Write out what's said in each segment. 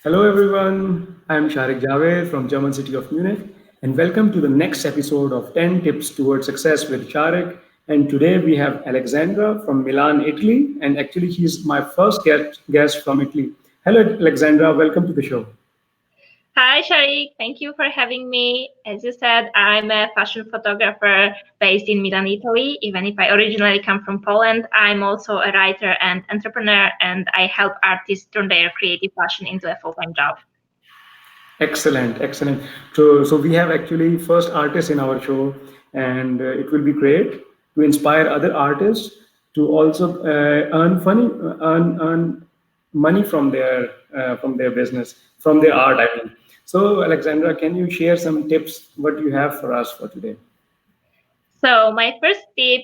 Hello everyone, I am Sharique Javed from German city of Munich and welcome to the next episode of 10 Tips Towards Success with Sharique. And today we have Alexandra from Milan, Italy, and actually he's my first guest from Italy. Hello Alexandra, welcome to the show. Hi, Sharique. Thank you for having me. As you said, I'm a fashion photographer based in Milan, Italy. Even if I originally come from Poland, I'm also a writer and entrepreneur, and I help artists turn their creative passion into a full-time job. Excellent, excellent. So we have actually first artists in our show, and it will be great to inspire other artists to also earn money from their business, from their art. I mean. So Alexandra, can you share some tips? What you have for us for today? So my first tip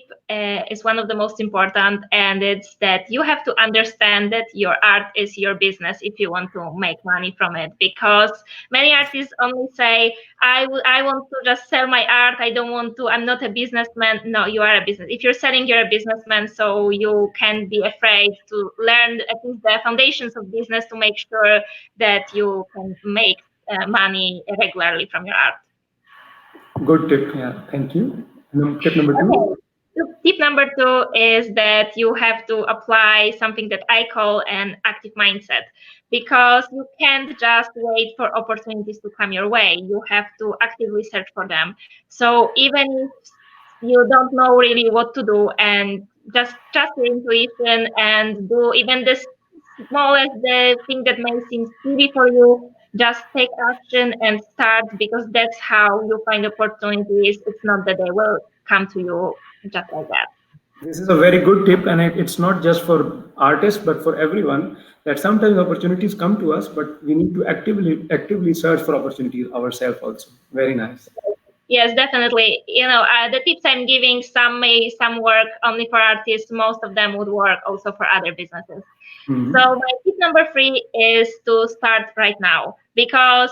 is one of the most important, and it's that you have to understand that your art is your business if you want to make money from it. Because many artists only say, I want to just sell my art. I don't want to. I'm not a businessman." No, you are a business. If you're selling, you're a businessman. So you can't be afraid to learn at least the foundations of business to make sure that you can make money regularly from your art. Good tip. Yeah, thank you. Tip number two. Okay. Tip number two is that you have to apply something that I call an active mindset because you can't just wait for opportunities to come your way. You have to actively search for them. So even if you don't know really what to do and just trust your intuition and do even the smallest the thing that may seem silly for you, just take action and start because that's how you find opportunities. It's not that they will come to you just like that. This is a very good tip, and it's not just for artists but for everyone. That sometimes opportunities come to us, but we need to actively search for opportunities ourselves also. Very nice. Yes, definitely. The tips I'm giving, some work only for artists, most of them would work also for other businesses. So Mhm. my tip number three is to start right now because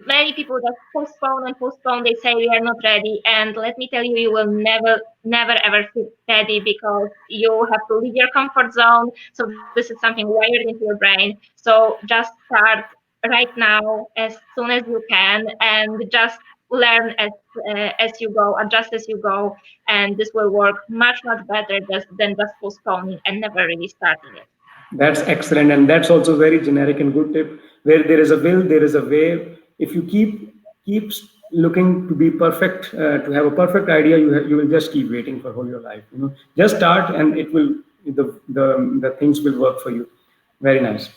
many people just postpone and postpone. They say we are not ready, and let me tell you, you will never ever feel ready because you have to leave your comfort zone. So this is something wired into your brain. So just start right now as soon as you can, and just learn as you go, adjust as you go, and this will work much better than just postponing and never really starting it. That's excellent, and that's also very generic and good tip. Where there is a will, there is a way. If you keep looking to be perfect, to have a perfect idea, you will just keep waiting for whole your life. Just start, and it will the things will work for you. Very nice.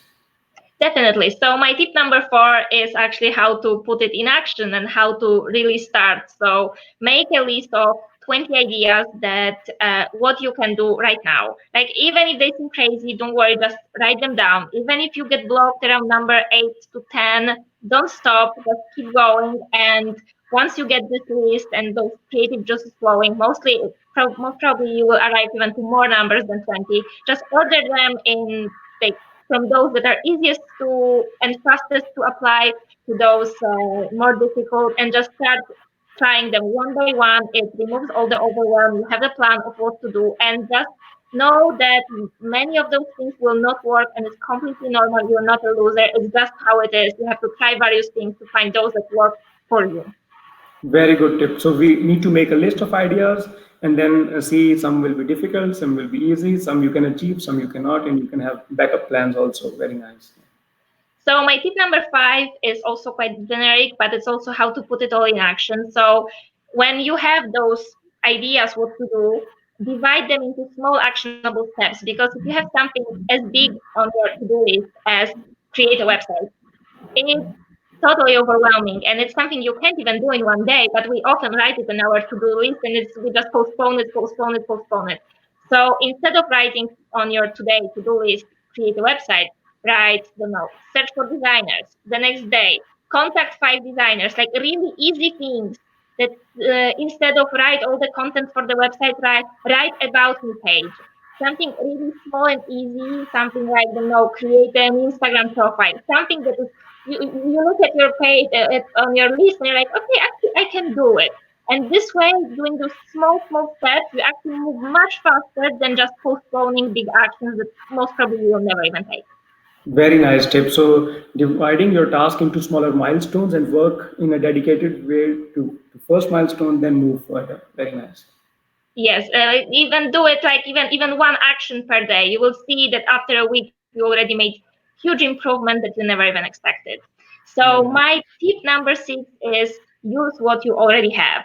Definitely. So my tip number four is actually how to put it in action and how to really start. So make a list of 20 ideas that what you can do right now. Like even if they seem crazy, don't worry, just write them down. Even if you get blocked around number 8 to 10, don't stop, just keep going. And once you get this list and those creative juices flowing, most probably you will arrive even to more numbers than 20. Just order them in like from those that are easiest to and fastest to apply to those more difficult and just start trying them one by one. It removes all the overwhelm. You have a plan of what to do and just know that many of those things will not work and it's completely normal. You're not a loser. It's just how it is. You have to try various things to find those that work for you. Very good tip. So we need to make a list of ideas and then see some will be difficult, some will be easy, some you can achieve, some you cannot, and you can have backup plans also. Very nice. So my tip number five is also quite generic, but it's also how to put it all in action. So when you have those ideas what to do, divide them into small actionable steps because if you have something as big on your to-do list as create a website, it's totally overwhelming and it's something you can't even do in one day, but we often write it on our to-do list and we just postpone it. So instead of writing on your today to-do list, create a website, write, don't know, search for designers. The next day, contact 5 designers, like really easy things that instead of write all the content for the website, write about me page. Something really small and easy, something like, don't know, create an Instagram profile, something that is you look at your page on your list and you're like, okay, actually, I can do it. And this way, doing those small steps, you actually move much faster than just postponing big actions that most probably you will never even take. Very nice tip. So dividing your task into smaller milestones and work in a dedicated way to first milestone, then move further. Very nice. Yes, even do it like even one action per day. You will see that after a week you already made huge improvement that you never even expected. So Very nice. my tip number 6 is use what you already have.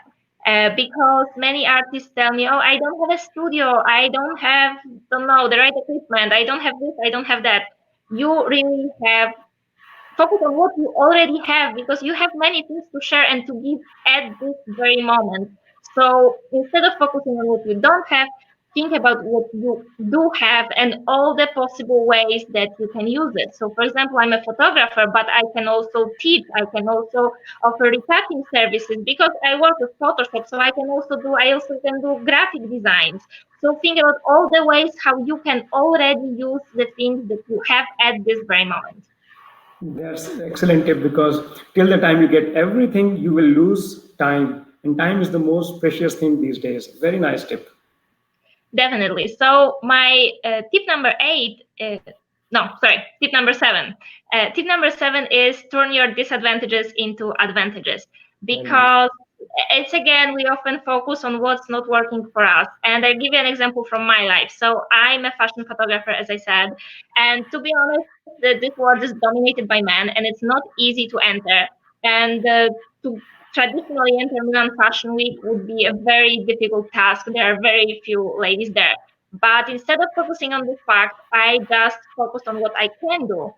Because many artists tell me, "Oh, I don't have a studio. I don't know, the right equipment. I don't have this. I don't have that." You really have focus on what you already have because you have many things to share and to give at this very moment. So instead of focusing on what you don't have, think about what you do have and all the possible ways that you can use it. So, for example, I'm a photographer, but I can also teach, I can also offer retouching services because I work with Photoshop, so I also can do graphic designs. So think about all the ways how you can already use the things that you have at this very moment. That's an excellent tip because till the time you get everything, you will lose time. And time is the most precious thing these days. Very nice tip. Definitely. So my tip number 8, no, sorry, tip number 7. Tip number 7 is turn your disadvantages into advantages Very nice. because it's again we often focus on what's not working for us. And I give you an example from my life. So I'm a fashion photographer, as I said, and to be honest, this world is dominated by men, and it's not easy to enter. And to traditionally enter Milan Fashion Week would be a very difficult task. There are very few ladies there. But instead of focusing on this fact, I just focused on what I can do.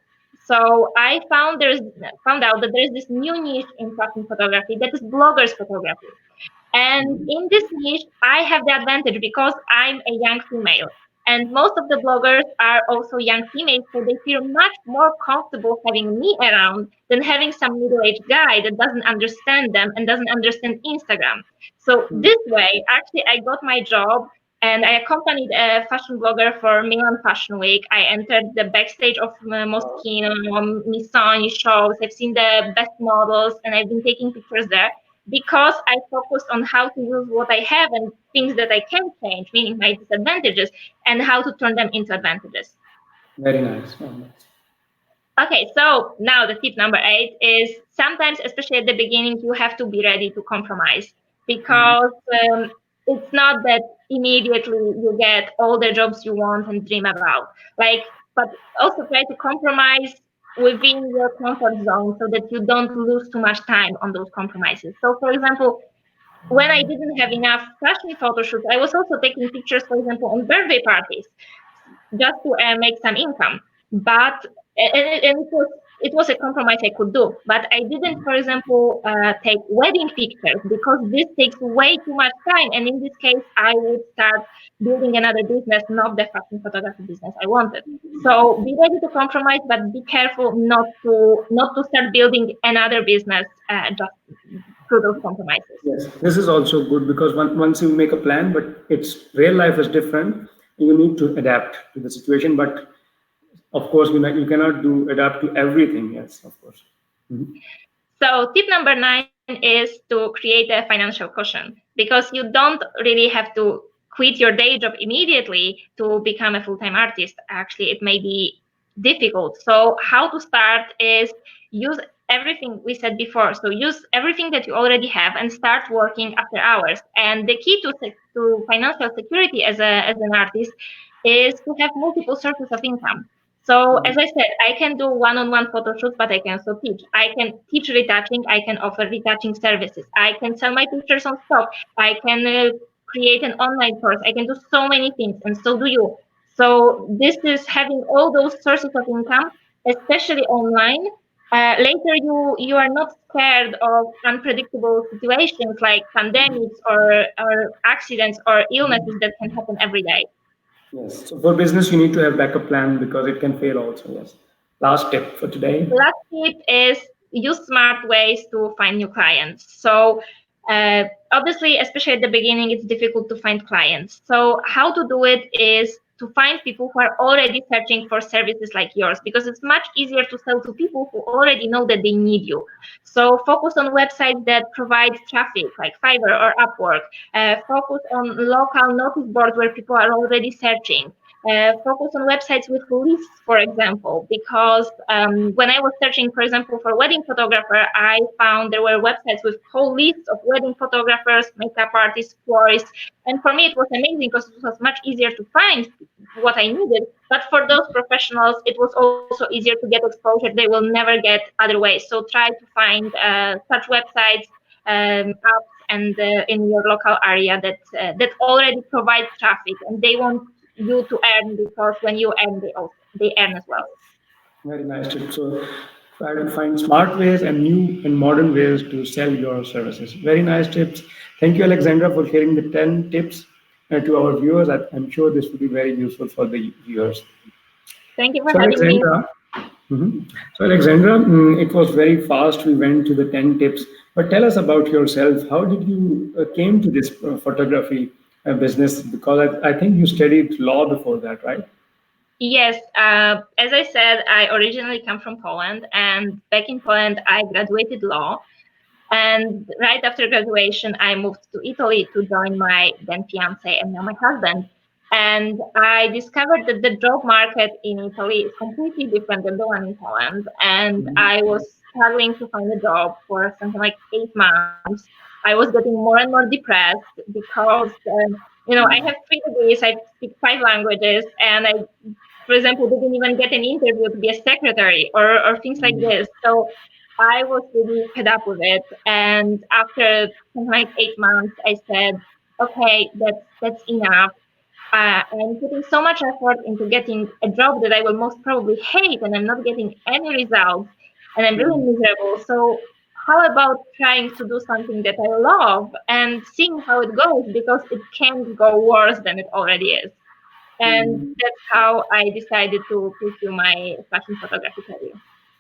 So I found out that there's this new niche in fashion photography that is bloggers photography. And in this niche, I have the advantage because I'm a young female. And most of the bloggers are also young females, so they feel much more comfortable having me around than having some middle aged guy that doesn't understand them and doesn't understand Instagram. So, Hmm. this way, actually, I got my job and I accompanied a fashion blogger for Milan Fashion Week. I entered the backstage of Moschino, Missoni shows. I've seen the best models and I've been taking pictures there because I focused on how to use what I have and things that I can change, meaning my disadvantages, and how to turn them into advantages. Very nice. Very nice. Okay, so now the tip number 8 is sometimes, especially at the beginning, you have to be ready to compromise Mhm. because it's not that immediately you get all the jobs you want and dream about. Like, but also try to compromise within your comfort zone so that you don't lose too much time on those compromises. So, for example, when I didn't have enough fashion photo shoots, I was also taking pictures, for example, on birthday parties just to make some income. But and it was a compromise I could do. But I didn't, for example, take wedding pictures because this takes way too much time. And in this case, I would start building another business, not the fashion photography business I wanted. So be ready to compromise, but be careful not to start building another business just through those compromises. Yes, this is also good because once you make a plan, but it's real life is different. You need to adapt to the situation, but of course, you cannot do adapt to everything. Yes, of course. Mhm. So tip number 9 is to create a financial cushion because you don't really have to quit your day job immediately to become a full-time artist. Actually, it may be difficult. So how to start is use everything we said before. So use everything that you already have and start working after hours. And the key to financial security as an artist is to have multiple sources of income. So as I said, I can do one-on-one photo shoots, but I can also teach. I can teach retouching. I can offer retouching services. I can sell my pictures on stock. I can create an online course. I can do so many things, and so do you. So this is having all those sources of income, especially online. Later, you are not scared of unpredictable situations like pandemics or accidents or illnesses that can happen every day. Yes. So for business, you need to have backup plan because it can fail also. Yes. Last tip for today. Last tip is use smart ways to find new clients. So obviously, especially at the beginning, it's difficult to find clients. So how to do it is to find people who are already searching for services like yours because it's much easier to sell to people who already know that they need you. So focus on websites that provide traffic like Fiverr or Upwork. Focus on local notice boards where people are already searching. focus on websites with lists, for example, because when I was searching, for example, for wedding photographer, I found there were websites with whole lists of wedding photographers, makeup artists, florists, and for me it was amazing because it was much easier to find what I needed. But for those professionals, it was also easier to get exposure. They will never get other ways. So try to find such websites, apps, and in your local area that already provide traffic, and they want you to earn because when you earn, they earn as well. Very nice tip. So try to find smart ways and new and modern ways to sell your services. Very nice tips. Thank you, Alexandra, for sharing the 10 tips to our viewers. I'm sure this will be very useful for the viewers. Thank you for So, having me. Alexandra, so Alexandra, it was very fast. We went to the 10 tips, but tell us about yourself. How did you came to this photography business? Because I think you studied law before that, right? Yes, as I said, I originally come from Poland, and back in Poland, I graduated law. And right after graduation, I moved to Italy to join my then fiance and now my husband. And I discovered that the job market in Italy is completely different than the one in Poland. And I was struggling to find a job for something like 8 months. I was getting more and more depressed because, I have 3 degrees, I speak 5 languages, and I, for example, didn't even get an interview to be a secretary or things like this. So I was really fed up with it. And after something like 8 months, I said, okay, that's enough. I'm putting so much effort into getting a job that I will most probably hate, and I'm not getting any results, and I'm really miserable. So how about trying to do something that I love and seeing how it goes, because it can't go worse than it already is. And that's how I decided to pursue my fashion photography career.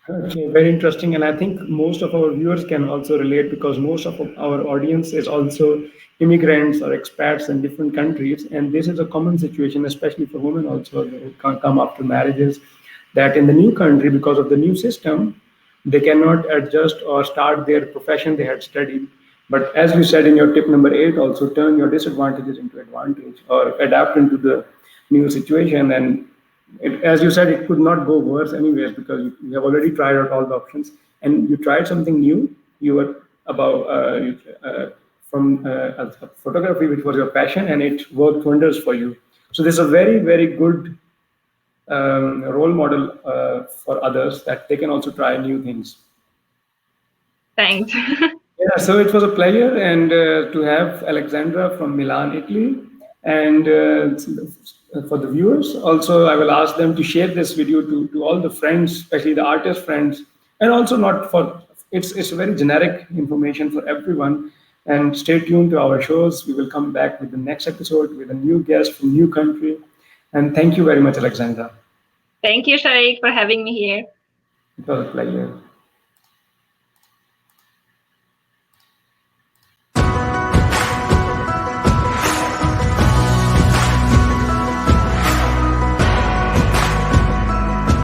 Okay, very interesting. And I think most of our viewers can also relate because most of our audience is also immigrants or expats in different countries. And this is a common situation, especially for women also who come after marriages, that in the new country, because of the new system, they cannot adjust or start their profession they had studied. But as you said in your tip number 8, also turn your disadvantages into advantage or adapt into the new situation. And as you said, it could not go worse anyways because you have already tried out all the options and you tried something new. You were about from photography, which was your passion, and it worked wonders for you. So this is a very, very good role model for others that they can also try new things. Thanks. Yeah, so it was a pleasure and to have Alexandra from Milan, Italy. And for the viewers, also I will ask them to share this video to all the friends, especially the artist friends, and also not for it's very generic information for everyone. And stay tuned to our shows. We will come back with the next episode with a new guest from new country. And thank you very much, Alexandra. Thank you, Sharique, for having me here. It was a pleasure.